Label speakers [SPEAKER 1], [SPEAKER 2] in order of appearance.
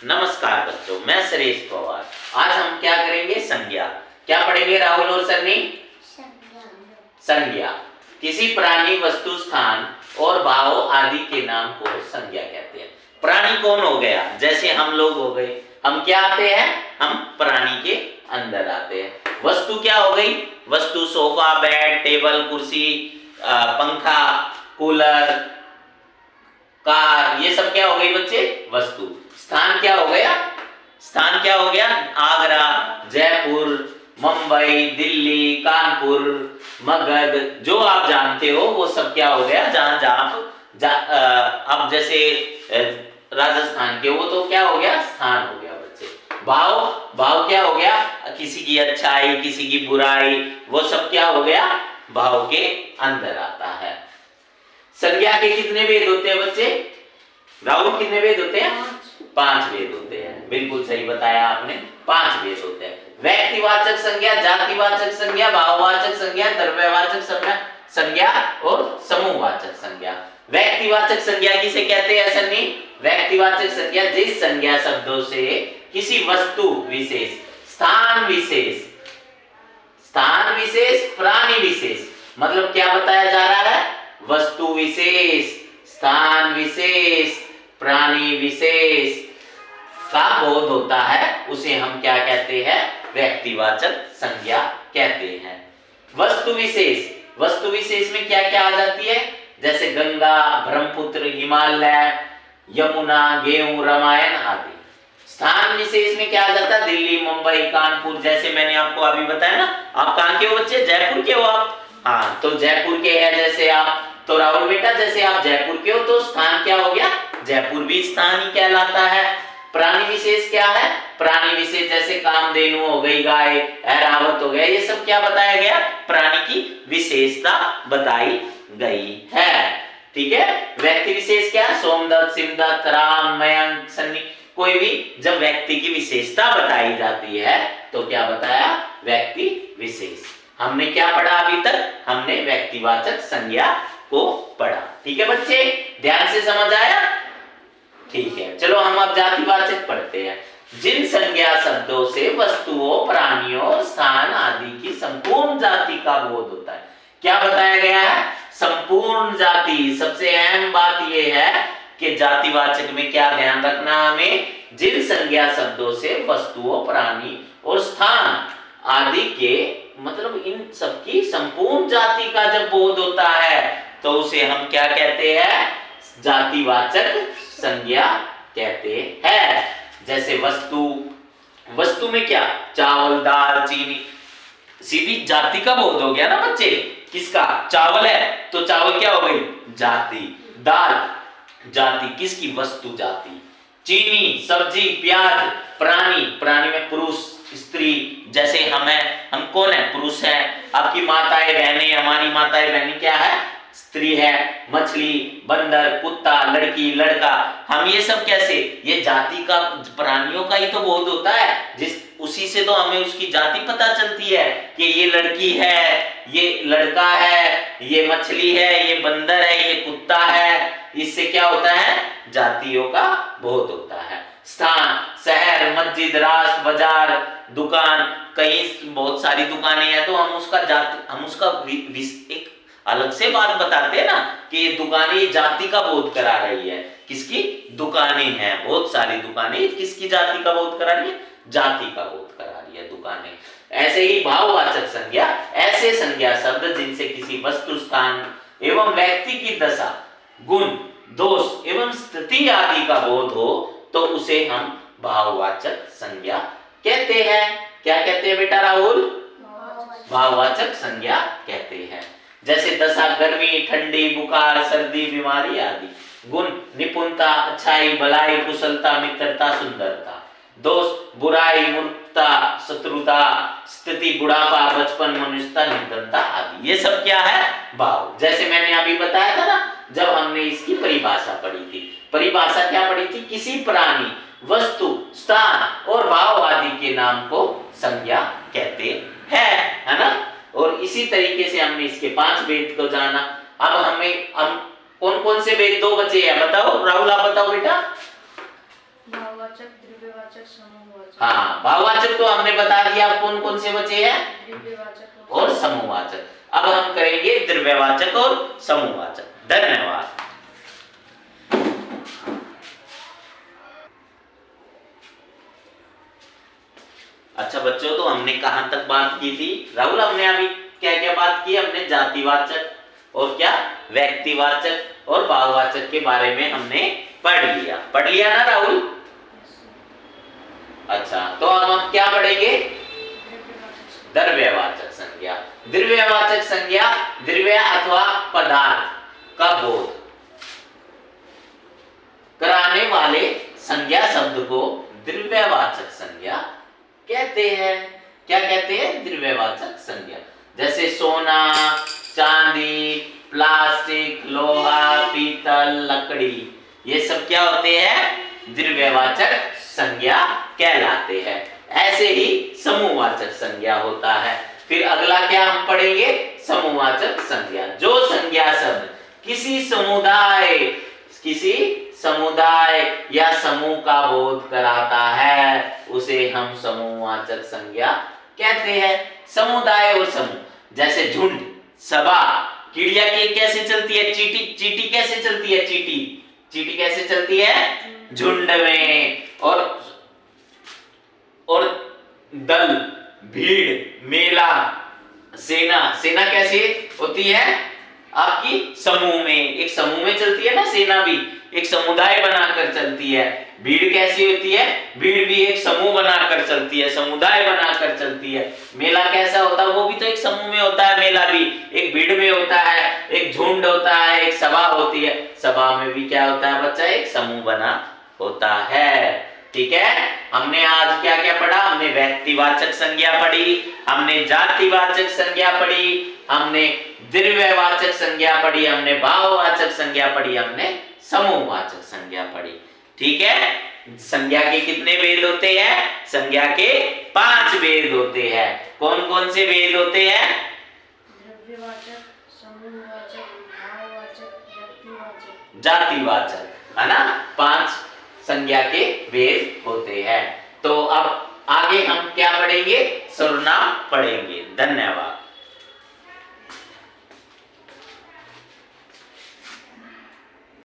[SPEAKER 1] नमस्कार बच्चों, मैं सुरेश पवार। आज हम क्या करेंगे? संज्ञा। क्या पढ़ेंगे राहुल और सन्नी? संज्ञा। किसी प्राणी, वस्तु, स्थान और भाव आदि के नाम को संज्ञा कहते हैं। प्राणी कौन हो गया? जैसे हम लोग हो गए। हम क्या आते हैं? हम प्राणी के अंदर आते हैं। वस्तु क्या हो गई? वस्तु सोफा, बेड, टेबल, कुर्सी, पंखा, कूलर, कार, ये सब क्या हो गई बच्चे? वस्तु। स्थान क्या हो गया? स्थान क्या हो गया? आगरा, जयपुर, मुंबई, दिल्ली, कानपुर, मगध, जो आप जानते हो वो सब क्या हो गया? जहां जहां अब जैसे राजस्थान के, वो तो क्या हो गया? स्थान हो गया बच्चे। भाव, भाव क्या हो गया? किसी की अच्छाई, किसी की बुराई, वो सब क्या हो गया? भाव के अंदर आता है। संज्ञा के कितने भेद होते हैं बच्चे? राहुल, कितने भेद होते हैं? 5 भेद होते हैं। बिल्कुल सही बताया आपने, 5 भेद होते हैं। व्यक्तिवाचक संज्ञा, जातिवाचक संज्ञा, भाववाचक संज्ञा, द्रव्यवाचक संज्ञा और समूहवाचक संज्ञा। व्यक्तिवाचक संज्ञा किसे कहते हैं सन्नी? व्यक्तिवाचक संज्ञा जिस संज्ञा शब्दों से किसी वस्तु विशेष, स्थान विशेष, प्राणी विशेष, मतलब क्या बताया जा रहा है? वस्तु विशेष, स्थान विशेष, प्राणी विशेष का बोध होता है, उसे हम क्या कहते हैं? व्यक्तिवाचक संज्ञा कहते हैं। वस्तु विशेष, वस्तु विशेष में क्या क्या आ जाती है? जैसे गंगा, ब्रह्मपुत्र, हिमालय, यमुना, गेहूं, रामायण आदि। स्थान विशेष में क्या आ जाता है? दिल्ली, मुंबई, कानपुर, जैसे मैंने आपको अभी बताया ना। आप कहां के हो बच्चे? जयपुर के हो आप? हाँ, तो जयपुर के हैं जैसे आप। तो राहुल बेटा, जैसे आप जयपुर के हो तो स्थान क्या हो गया? जयपुर भी स्थान ही कहलाता है। प्राणी विशेष क्या है? प्राणी विशेष जैसे कामधेनु हो गई, गाय, ऐरावत हो गया, ये सब क्या बताया गया? प्राणी की विशेषता बताई गई है। ठीक है। व्यक्ति विशेष क्या? सोमदत्त, सिमदत्त, राम, मयंक, सन्नी, कोई भी जब व्यक्ति की विशेषता बताई जाती है तो क्या बताया? व्यक्ति विशेष। हमने क्या पढ़ा अभी तक? हमने व्यक्तिवाचक संज्ञा को पढ़ा। ठीक है बच्चे, ध्यान से समझ आया? ठीक है, चलो हम अब जातिवाचक पढ़ते हैं। जिन संज्ञा शब्दों से वस्तुओं, प्राणियों, स्थान आदि की संपूर्ण जाति का बोध होता है। क्या बताया गया है? संपूर्ण जाति। सबसे अहम बात यह है कि जातिवाचक में क्या ध्यान रखना हमें? जिन संज्ञा शब्दों से वस्तुओं, प्राणी और स्थान आदि के, मतलब इन सबकी संपूर्ण जाति का जब बोध होता है तो उसे हम क्या कहते हैं? जातिवाचक संज्ञा कहते हैं। जैसे वस्तु, वस्तु में क्या? चावल, दाल, चीनी, सीधी जाति का बोध हो गया ना बच्चे। किसका? चावल है तो चावल क्या हो गई? जाति। दाल, जाति किसकी? वस्तु जाति। चीनी, सब्जी, प्याज, प्राणी, प्राणी में पुरुष, स्त्री, जैसे हम कौन है? पुरुष है। आपकी माताएं बहनें, हमारी माताएं बहनें क्या है? स्त्री है। मछली, बंदर, कुत्ता, लड़की, लड़का, हम ये सब कैसे? ये जाति का, प्राणियों का ही तो बोध होता है। उसी से तो हमें उसकी जाति पता चलती है कि ये लड़की है, ये लड़का है, ये मछली है, ये बंदर है, ये कुत्ता है। इससे क्या होता है? जातियों का बोध होता है। स्थान, शहर, मस्जिद, राष्ट्र, बाजार, दुकान, कहीं बहुत सारी दुकानें हैं तो हम उसका एक अलग से बात बताते हैं ना कि ये दुकानें जाति का बोध करा रही है। किसकी? दुकानें हैं, बहुत सारी दुकानें किसकी जाति का बोध करा रही है? जाति का बोध करा रही है दुकानें। ऐसे ही भाववाचक संज्ञा, ऐसे संज्ञा शब्द जिनसे किसी वस्तु, स्थान एवं व्यक्ति की दशा, गुण, दोष एवं स्थिति आदि का बोध हो तो उसे हम भाववाचक संज्ञा कहते हैं। क्या कहते हैं बेटा राहुल? भाववाचक संज्ञा कहते हैं। जैसे दशा, गर्मी, ठंडी, बुखार, सर्दी, बीमारी आदि। गुण, निपुणता, अच्छाई, भलाई, कुशलता, मित्रता, सुंदरता। दोष, बुराई, मूर्खता, शत्रुता, स्थिति, बुढ़ापा, बचपन, मनुष्यता, निर्धनता आदि। ये सब क्या है? भाव। जैसे मैंने अभी बताया था ना, जब हमने इसकी परिभाषा पढ़ी थी। परिभाषा क्या पढ़ी थी? किसी प्राणी, वस्तु, स्थान और भाव आदि के नाम को संज्ञा कहते हैं, है ना। और इसी तरीके से हमने इसके 5 भेद को जाना। अब हम कौन कौन से भेद? 2 बचे हैं, बताओ राहुल, आप बताओ बेटा।
[SPEAKER 2] भाववाचक, द्रव्यवाचक, समूहवाचक।
[SPEAKER 1] हाँ, भाववाचक तो हमने बता दिया, अब कौन कौन से बचे हैं?
[SPEAKER 2] द्रव्यवाचक
[SPEAKER 1] और समूहवाचक। अब हम करेंगे द्रव्यवाचक और समूहवाचक। धन्यवाद। अच्छा बच्चों, तो हमने कहां तक बात की थी? राहुल, हमने अभी क्या क्या बात की? हमने जातिवाचक और क्या व्यक्तिवाचक और भाववाचक के बारे में हमने पढ़ लिया ना राहुल? अच्छा, तो अब हम क्या पढ़ेंगे? द्रव्यवाचक संज्ञा। द्रव्यवाचक संज्ञा द्रव्य अथवा पदार्थ का बोध कराने वाले संज्ञा शब्द को द्रव्यवाचक संज्ञा कहते हैं। क्या कहते हैं? द्रव्यवाचक संज्ञा। जैसे सोना, चांदी, प्लास्टिक, लोहा, पीतल, लकड़ी, ये सब क्या होते हैं? द्रव्यवाचक संज्ञा कहलाते हैं। ऐसे ही समूहवाचक संज्ञा होता है। फिर अगला क्या हम पढ़ेंगे? समूहवाचक संज्ञा। जो संज्ञा शब्द किसी समुदाय या समूह का बोध कराता है, उसे हम समूहवाचक संज्ञा कहते हैं। समुदाय और समूह, जैसे झुंड, सभा, चिड़िया की कैसे चलती है? चींटी कैसे चलती है? चींटी कैसे चलती है? झुंड में। और दल, भीड़, मेला, सेना कैसे होती है? आपकी समूह में, एक समूह में चलती है ना सेना भी, एक समुदाय बनाकर चलती है। भीड़ कैसी होती है? भीड़ भी एक समूह बनाकर चलती है, समुदाय बनाकर चलती है। मेला कैसा होता है? वो भी तो एक समूह में होता है। मेला भी एक भीड़ में होता है, एक झुंड होता है, एक सभा होती है। सभा में भी क्या होता है बच्चा? एक समूह बना होता है। ठीक है, हमने आज क्या क्या पढ़ा? हमने व्यक्तिवाचक संज्ञा पढ़ी, हमने जातिवाचक संज्ञा पढ़ी, हमने द्रव्यवाचक संज्ञा पढ़ी, हमने भाववाचक संज्ञा पढ़ी, हमने समूहवाचक संज्ञा पढ़ी। ठीक है, संज्ञा के कितने भेद होते हैं? संज्ञा के 5 भेद होते हैं। कौन कौन से भेद होते हैं?
[SPEAKER 2] द्रव्यवाचक, समूहवाचक, भाववाचक, व्यक्तिवाचक,
[SPEAKER 1] जातिवाचक, है ना? 5 संज्ञा के भेद होते हैं। तो अब आगे हम क्या पढ़ेंगे? सर्वनाम पढ़ेंगे। धन्यवाद।